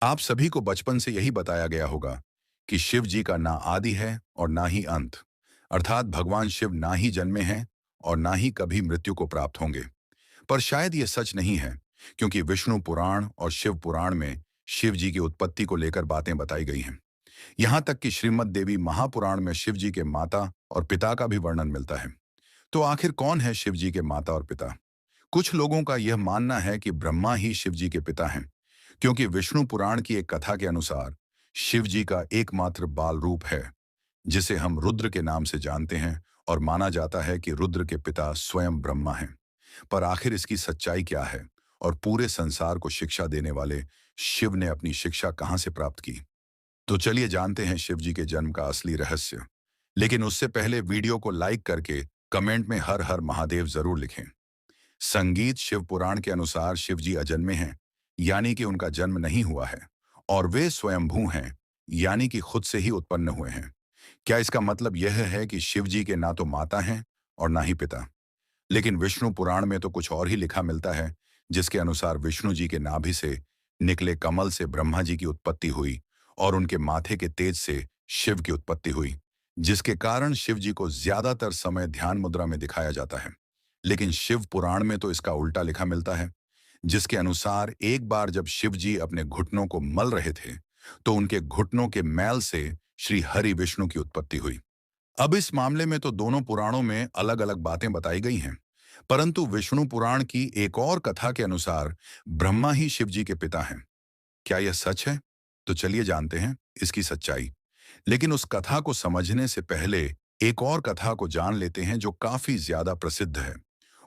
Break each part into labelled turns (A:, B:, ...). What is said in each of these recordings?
A: आप सभी को बचपन से यही बताया गया होगा कि शिव जी का ना आदि है और ना ही अंत। अर्थात भगवान शिव ना ही जन्मे हैं और ना ही कभी मृत्यु को प्राप्त होंगे। पर शायद ये सच नहीं है, क्योंकि विष्णु पुराण और शिव पुराण में शिव जी की उत्पत्ति को लेकर बातें बताई गई हैं। यहाँ तक कि श्रीमद् देवी महापुराण में शिव जी के माता और पिता का भी वर्णन मिलता है। तो आखिर कौन है शिव जी के माता और पिता? कुछ लोगों का यह मानना है कि ब्रह्मा ही शिव जी के पिता हैं, क्योंकि विष्णु पुराण की एक कथा के अनुसार शिव जी का एकमात्र बाल रूप है, जिसे हम रुद्र के नाम से जानते हैं, और माना जाता है कि रुद्र के पिता स्वयं ब्रह्मा हैं। पर आखिर इसकी सच्चाई क्या है, और पूरे संसार को शिक्षा देने वाले शिव ने अपनी शिक्षा कहाँ से प्राप्त की? तो चलिए जानते हैं शिव जी के जन्म का असली रहस्य। लेकिन उससे पहले वीडियो को लाइक करके कमेंट में हर हर महादेव जरूर लिखें। संगीत शिव पुराण के अनुसार शिव जी अजन्मे हैं, यानी कि उनका जन्म नहीं हुआ है, और वे स्वयंभू हैं, यानी कि खुद से ही उत्पन्न हुए हैं। क्या इसका मतलब यह है कि शिव जी के ना तो माता हैं और ना ही पिता? लेकिन विष्णु पुराण में तो कुछ और ही लिखा मिलता है, जिसके अनुसार विष्णु जी के नाभि से निकले कमल से ब्रह्मा जी की उत्पत्ति हुई, और उनके माथे के तेज से शिव की उत्पत्ति हुई, जिसके कारण शिव जी को ज्यादातर समय ध्यान मुद्रा में दिखाया जाता है। लेकिन शिव पुराण में तो इसका उल्टा लिखा मिलता है, जिसके अनुसार एक बार जब शिव जी अपने घुटनों को मल रहे थे, तो उनके घुटनों के मैल से श्री हरि विष्णु की उत्पत्ति हुई। अब इस मामले में तो दोनों पुराणों में अलग अलग बातें बताई गई हैं, परंतु विष्णु पुराण की एक और कथा के अनुसार ब्रह्मा ही शिव जी के पिता हैं। क्या यह सच है? तो चलिए जानते हैं इसकी सच्चाई। लेकिन उस कथा को समझने से पहले एक और कथा को जान लेते हैं, जो काफी ज्यादा प्रसिद्ध है।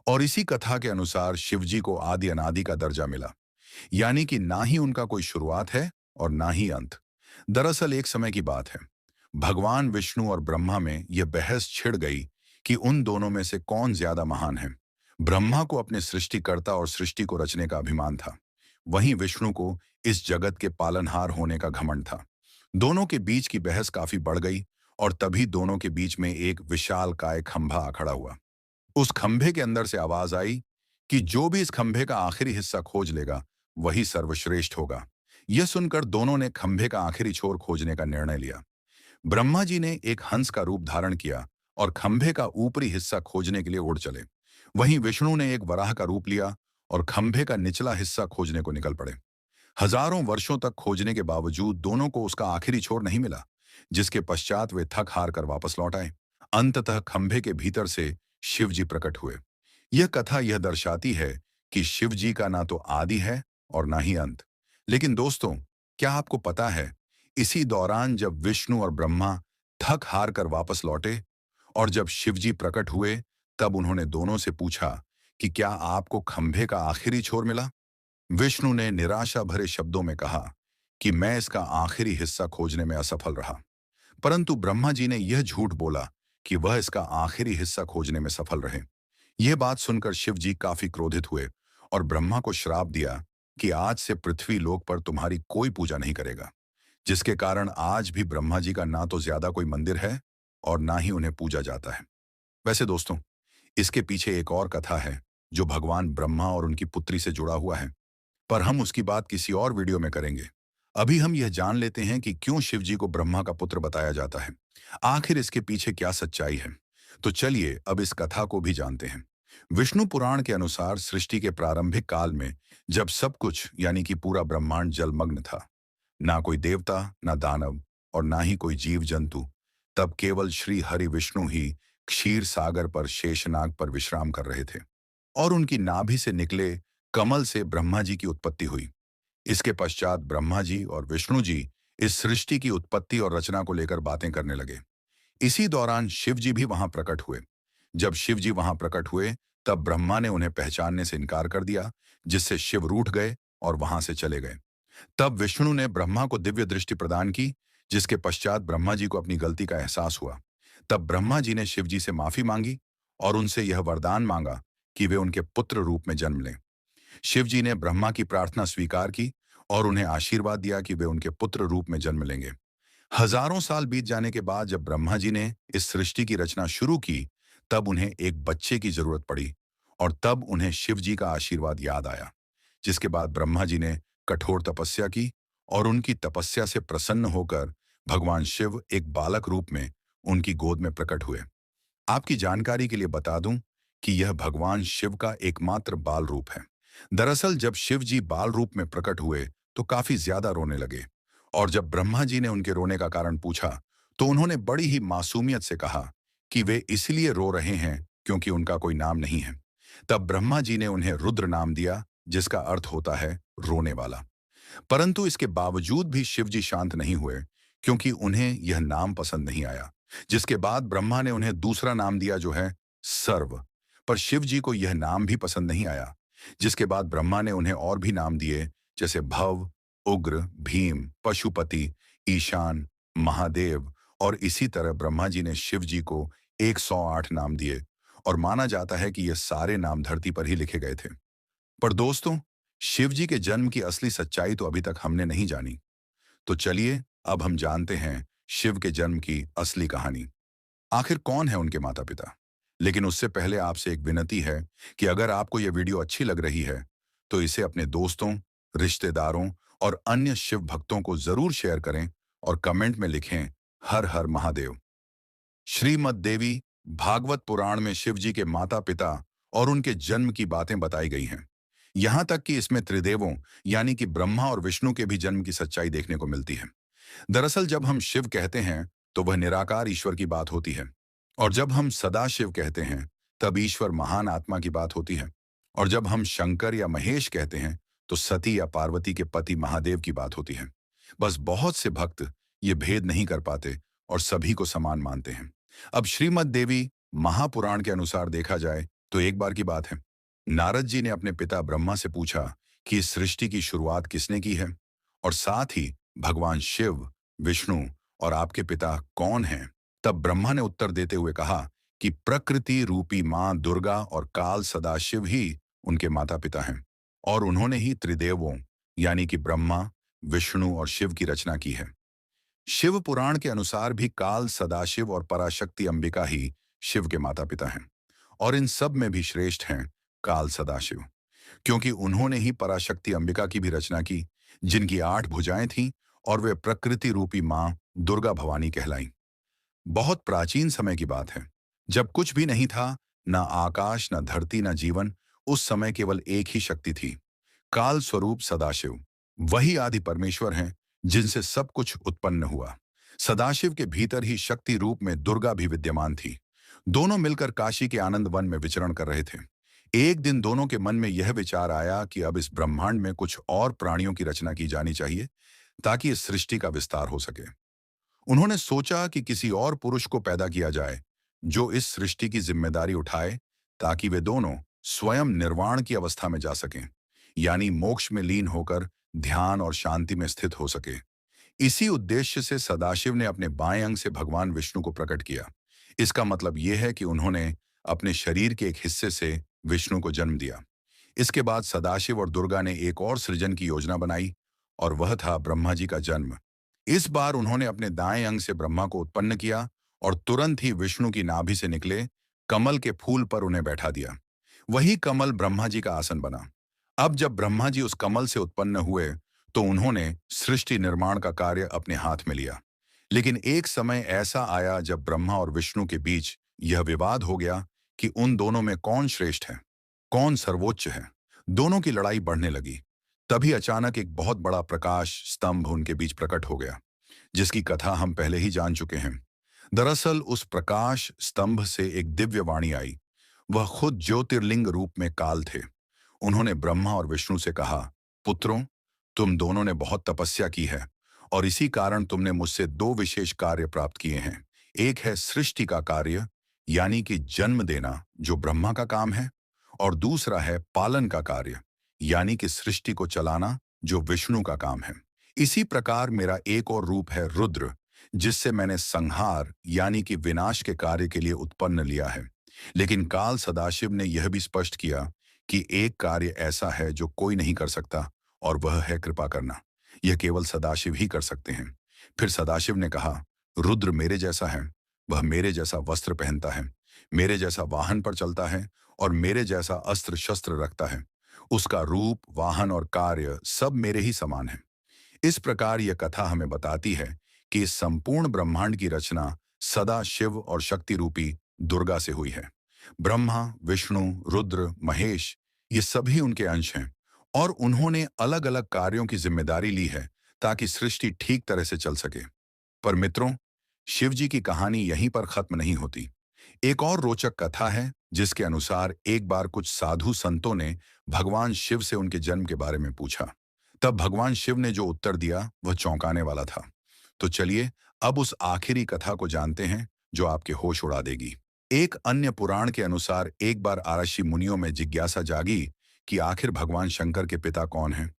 A: और इसी कथा के अनुसार शिव जी को आदि अनादि का दर्जा मिला, यानी कि ना ही उनका कोई शुरुआत है और ना ही अंत। दरअसल एक समय की बात है, भगवान विष्णु और ब्रह्मा में यह बहस छिड़ गई कि उन दोनों में से कौन ज्यादा महान है। ब्रह्मा को अपने सृष्टिकर्ता और सृष्टि को रचने का अभिमान था, वहीं विष्णु को इस जगत के पालनहार होने का घमंड था। दोनों के बीच की बहस काफी बढ़ गई, और तभी दोनों के बीच में एक विशालकाय खंभा आ खड़ा हुआ। उस खंभे के अंदर से आवाज आई कि जो भी इस खंभे का आखिरी हिस्सा खोज लेगा, वही सर्वश्रेष्ठ होगा। यह सुनकर दोनों ने खंभे का आखिरी छोर खोजने का निर्णय लिया। ब्रह्मा जी ने एक हंस का रूप धारण किया और खंभे का ऊपरी हिस्सा खोजने के लिए उड़ चले। वहीं विष्णु ने एक वराह का रूप लिया और खंभे का निचला हिस्सा खोजने को निकल पड़े। हजारों वर्षों तक खोजने के बावजूद दोनों को उसका आखिरी छोर नहीं मिला, जिसके पश्चात वे थक हार कर वापस लौट आए। अंततः खंभे के भीतर से शिव जी प्रकट हुए। यह कथा यह दर्शाती है कि शिव जी का ना तो आदि है और ना ही अंत। लेकिन दोस्तों, क्या आपको पता है, इसी दौरान जब विष्णु और ब्रह्मा थक हार कर वापस लौटे और जब शिव जी प्रकट हुए, तब उन्होंने दोनों से पूछा कि क्या आपको खंभे का आखिरी छोर मिला? विष्णु ने निराशा भरे शब्दों में कहा कि मैं इसका आखिरी हिस्सा खोजने में असफल रहा। परंतु ब्रह्मा जी ने यह झूठ बोला कि वह इसका आखिरी हिस्सा खोजने में सफल रहे। यह बात सुनकर शिव जी काफी क्रोधित हुए और ब्रह्मा को श्राप दिया कि आज से पृथ्वी लोक पर तुम्हारी कोई पूजा नहीं करेगा, जिसके कारण आज भी ब्रह्मा जी का ना तो ज्यादा कोई मंदिर है और ना ही उन्हें पूजा जाता है। वैसे दोस्तों, इसके पीछे एक और कथा है, जो भगवान ब्रह्मा और उनकी पुत्री से जुड़ा हुआ है, पर हम उसकी बात किसी और वीडियो में करेंगे। अभी हम यह जान लेते हैं कि क्यों शिव जी को ब्रह्मा का पुत्र बताया जाता है। आखिर इसके पीछे क्या सच्चाई है? तो चलिए अब इस कथा को भी जानते हैं। विष्णु पुराण के अनुसार सृष्टि के प्रारंभिक काल में, जब सब कुछ यानी कि पूरा ब्रह्मांड जलमग्न था, ना कोई देवता, ना दानव और ना ही कोई जीव जंतु, तब केवल श्री हरि विष्णु ही क्षीर सागर पर शेषनाग पर विश्राम कर रहे थे, और उनकी नाभि से निकले कमल से ब्रह्मा जी की उत्पत्ति हुई। इसके पश्चात ब्रह्मा जी और विष्णु जी इस सृष्टि की उत्पत्ति और रचना को लेकर बातें करने लगे। इसी दौरान शिव जी भी वहां प्रकट हुए। जब शिव जी वहां प्रकट हुए, तब ब्रह्मा ने उन्हें पहचानने से इनकार कर दिया, जिससे शिव रूठ गए और वहां से चले गए। तब विष्णु ने ब्रह्मा को दिव्य दृष्टि प्रदान की, जिसके पश्चात ब्रह्मा जी को अपनी गलती का एहसास हुआ। तब ब्रह्मा जी ने शिव जी से माफी मांगी और उनसे यह वरदान मांगा कि वे उनके पुत्र रूप में जन्म लें। शिव जी ने ब्रह्मा की प्रार्थना स्वीकार की और उन्हें आशीर्वाद दिया कि वे उनके पुत्र रूप में जन्म लेंगे। हजारों साल बीत जाने के बाद जब ब्रह्मा जी ने इस सृष्टि की रचना शुरू की, तब उन्हें एक बच्चे की जरूरत पड़ी, और तब उन्हें शिव जी का आशीर्वाद याद आया, जिसके बाद ब्रह्मा जी ने कठोर तपस्या की और उनकी तपस्या से प्रसन्न होकर भगवान शिव एक बालक रूप में उनकी गोद में प्रकट हुए। आपकी जानकारी के लिए बता दूं कि यह भगवान शिव का एकमात्र बाल रूप है। दरअसल जब शिव जी बाल रूप में प्रकट हुए तो काफी ज्यादा रोने लगे, और जब ब्रह्मा जी ने उनके रोने का कारण पूछा तो उन्होंने बड़ी ही मासूमियत से कहा कि वे इसलिए रो रहे हैं क्योंकि उनका कोई नाम नहीं है। तब ब्रह्मा जी ने उन्हें रुद्र नाम दिया, जिसका अर्थ होता है रोने वाला। परंतु इसके बावजूद भी शिवजी शांत नहीं हुए, क्योंकि उन्हें यह नाम पसंद नहीं आया। जिसके बाद ब्रह्मा ने उन्हें दूसरा नाम दिया जो है सर्व। पर शिवजी को यह नाम भी पसंद नहीं आया। जिसके बाद ब्रह्मा ने उन्हें और भी नाम दिए, जैसे भव, उग्र, भीम, पशुपति, ईशान, महादेव, और इसी तरह ब्रह्मा जी ने शिव जी को 108 नाम दिए, और माना जाता है कि ये सारे नाम धरती पर ही लिखे गए थे। पर दोस्तों, शिवजी के जन्म की असली सच्चाई तो अभी तक हमने नहीं जानी। तो चलिए अब हम जानते हैं शिव के जन्म की असली कहानी। आखिर कौन है उनके माता पिता। लेकिन उससे पहले आपसे एक विनती है कि अगर आपको यह वीडियो अच्छी लग रही है तो इसे अपने दोस्तों, रिश्तेदारों और अन्य शिव भक्तों को जरूर शेयर करें, और कमेंट में लिखें हर हर महादेव। श्रीमद् देवी भागवत पुराण में शिव जी के माता पिता और उनके जन्म की बातें बताई गई हैं। यहाँ तक कि इसमें त्रिदेवों यानी कि ब्रह्मा और विष्णु के भी जन्म की सच्चाई देखने को मिलती है। दरअसल जब हम शिव कहते हैं तो वह निराकार ईश्वर की बात होती है, और जब हम सदाशिव कहते हैं तब ईश्वर महान आत्मा की बात होती है, और जब हम शंकर या महेश कहते हैं तो सती या पार्वती के पति महादेव की बात होती है। बस बहुत से भक्त ये भेद नहीं कर पाते और सभी को समान मानते हैं। अब श्रीमद् देवी महापुराण के अनुसार देखा जाए तो एक बार की बात है, नारद जी ने अपने पिता ब्रह्मा से पूछा कि इस सृष्टि की शुरुआत किसने की है, और साथ ही भगवान शिव, विष्णु और आपके पिता कौन हैं। तब ब्रह्मा ने उत्तर देते हुए कहा कि प्रकृति रूपी मां दुर्गा और काल सदाशिव ही उनके माता पिता हैं, और उन्होंने ही त्रिदेवों यानी कि ब्रह्मा, विष्णु और शिव की रचना की है। शिव पुराण के अनुसार भी काल सदाशिव और पराशक्ति अंबिका ही शिव के माता पिता हैं, और इन सब में भी श्रेष्ठ हैं काल सदाशिव, क्योंकि उन्होंने ही पराशक्ति अंबिका की भी रचना की, जिनकी 8 भुजाएं थीं, और वे प्रकृति रूपी मां दुर्गा भवानी कहलाईं। बहुत प्राचीन समय की बात है, जब कुछ भी नहीं था, ना आकाश, ना धरती, ना जीवन। उस समय केवल एक ही शक्ति थी, काल स्वरूप सदाशिव। वही आदि परमेश्वर हैं जिनसे सब कुछ उत्पन्न हुआ। सदाशिव के भीतर ही शक्ति रूप में दुर्गा भी विद्यमान थी। दोनों मिलकर काशी के आनंद वन में विचरण कर रहे थे। एक दिन दोनों के मन में यह विचार आया कि अब इस ब्रह्मांड में कुछ और प्राणियों की रचना की जानी चाहिए, ताकि इस सृष्टि का विस्तार हो सके। उन्होंने सोचा कि किसी और पुरुष को पैदा किया जाए जो इस सृष्टि की जिम्मेदारी उठाए, ताकि वे दोनों स्वयं निर्वाण की अवस्था में जा सकें, यानी मोक्ष में लीन होकर ध्यान और शांति में स्थित हो सके। इसी उद्देश्य से सदाशिव ने अपने बाएं अंग से भगवान विष्णु को प्रकट किया। इसका मतलब यह है कि उन्होंने अपने शरीर के एक हिस्से से विष्णु को जन्म दिया। इसके बाद सदाशिव और दुर्गा ने एक और सृजन की योजना बनाई, और वह था ब्रह्मा जी का जन्म। इस बार उन्होंने अपने दाएं अंग से ब्रह्मा को उत्पन्न किया, और तुरंत ही विष्णु की नाभि से निकले कमल के फूल पर उन्हें बैठा दिया। वही कमल ब्रह्मा जी का आसन बना। अब जब ब्रह्मा जी उस कमल से उत्पन्न हुए तो उन्होंने सृष्टि निर्माण का कार्य अपने हाथ में लिया। लेकिन एक समय ऐसा आया जब ब्रह्मा और विष्णु के बीच यह विवाद हो गया कि उन दोनों में कौन श्रेष्ठ है, कौन सर्वोच्च है। दोनों की लड़ाई बढ़ने लगी। तभी अचानक एक बहुत बड़ा प्रकाश स्तंभ उनके बीच प्रकट हो गया, जिसकी कथा हम पहले ही जान चुके हैं। दरअसल उस प्रकाश स्तंभ से एक दिव्य वाणी आई। वह खुद ज्योतिर्लिंग रूप में काल थे। उन्होंने ब्रह्मा और विष्णु से कहा, पुत्रों, तुम दोनों ने बहुत तपस्या की है, और इसी कारण तुमने मुझसे 2 विशेष कार्य प्राप्त किए हैं। एक है सृष्टि का कार्य, यानी कि जन्म देना, जो ब्रह्मा का काम है, और दूसरा है पालन का कार्य, यानी कि सृष्टि को चलाना, जो विष्णु का काम है। इसी प्रकार मेरा एक और रूप है रुद्र, जिससे मैंने संहार यानी कि विनाश के कार्य के लिए उत्पन्न लिया है। लेकिन काल सदाशिव ने यह भी स्पष्ट किया कि एक कार्य ऐसा है जो कोई नहीं कर सकता, और वह है कृपा करना। यह केवल सदाशिव ही कर सकते हैं। फिर सदाशिव ने कहा, रुद्र मेरे जैसा है, वह मेरे जैसा वस्त्र पहनता है, मेरे जैसा वाहन पर चलता है, और मेरे जैसा अस्त्र शस्त्र रखता है। उसका रूप, वाहन और कार्य सब मेरे ही समान है। इस प्रकार यह कथा हमें बताती है कि इस संपूर्ण ब्रह्मांड की रचना सदा शिव और शक्ति रूपी दुर्गा से हुई है। ब्रह्मा, विष्णु, रुद्र, महेश, ये सभी उनके अंश हैं और उन्होंने अलग अलग कार्यों की जिम्मेदारी ली है ताकि सृष्टि ठीक तरह से चल सके। पर मित्रों, शिव जी की कहानी यहीं पर खत्म नहीं होती। एक और रोचक कथा है जिसके अनुसार एक बार कुछ साधु संतों ने भगवान शिव से उनके जन्म के बारे में पूछा। तब भगवान शिव ने जो उत्तर दिया वह चौंकाने वाला था। तो चलिए अब उस आखिरी कथा को जानते हैं जो आपके होश उड़ा देगी। एक अन्य पुराण के अनुसार एक बार आरषि मुनियों में जिज्ञासा जागी कि आखिर भगवान शंकर के पिता कौन हैं।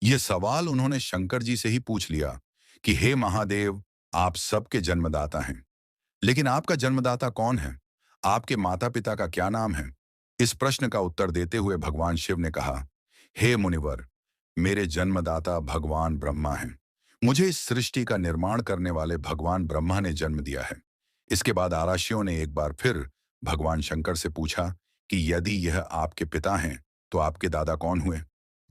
A: यह सवाल उन्होंने शंकर जी से ही पूछ लिया कि हे महादेव, आप सबके जन्मदाता हैं, लेकिन आपका जन्मदाता कौन है? आपके माता पिता का क्या नाम है? इस प्रश्न का उत्तर देते हुए भगवान शिव ने कहा, हे मुनिवर, मेरे जन्मदाता भगवान ब्रह्मा हैं। मुझे इस सृष्टि का निर्माण करने वाले भगवान ब्रह्मा ने जन्म दिया है। इसके बाद आराशियों ने एक बार फिर भगवान शंकर से पूछा कि यदि यह आपके पिता हैं, तो आपके दादा कौन हुए?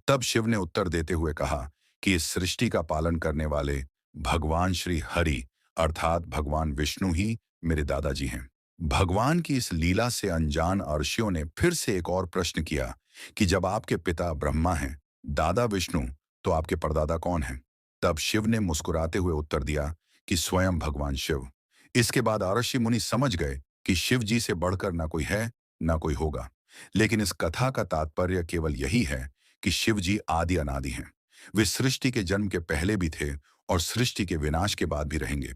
A: तब शिव ने उत्तर देते हुए कहा कि इस सृष्टि का पालन करने वाले भगवान श्री हरि अर्थात भगवान विष्णु ही मेरे दादाजी हैं। भगवान की इस लीला से अनजान अर्षियों ने फिर से एक और प्रश्न किया कि जब आपके पिता ब्रह्मा हैं, दादा विष्णु, तो आपके परदादा कौन हैं? तब शिव ने मुस्कुराते हुए उत्तर दिया कि स्वयं भगवान शिव। इसके बाद अर्षि मुनि समझ गए कि शिव जी से बढ़कर ना कोई है, ना कोई होगा। लेकिन इस कथा का तात्पर्य केवल यही है कि शिव जी आदि अनादि हैं। वे सृष्टि के जन्म के पहले भी थे और सृष्टि के विनाश के बाद भी रहेंगे।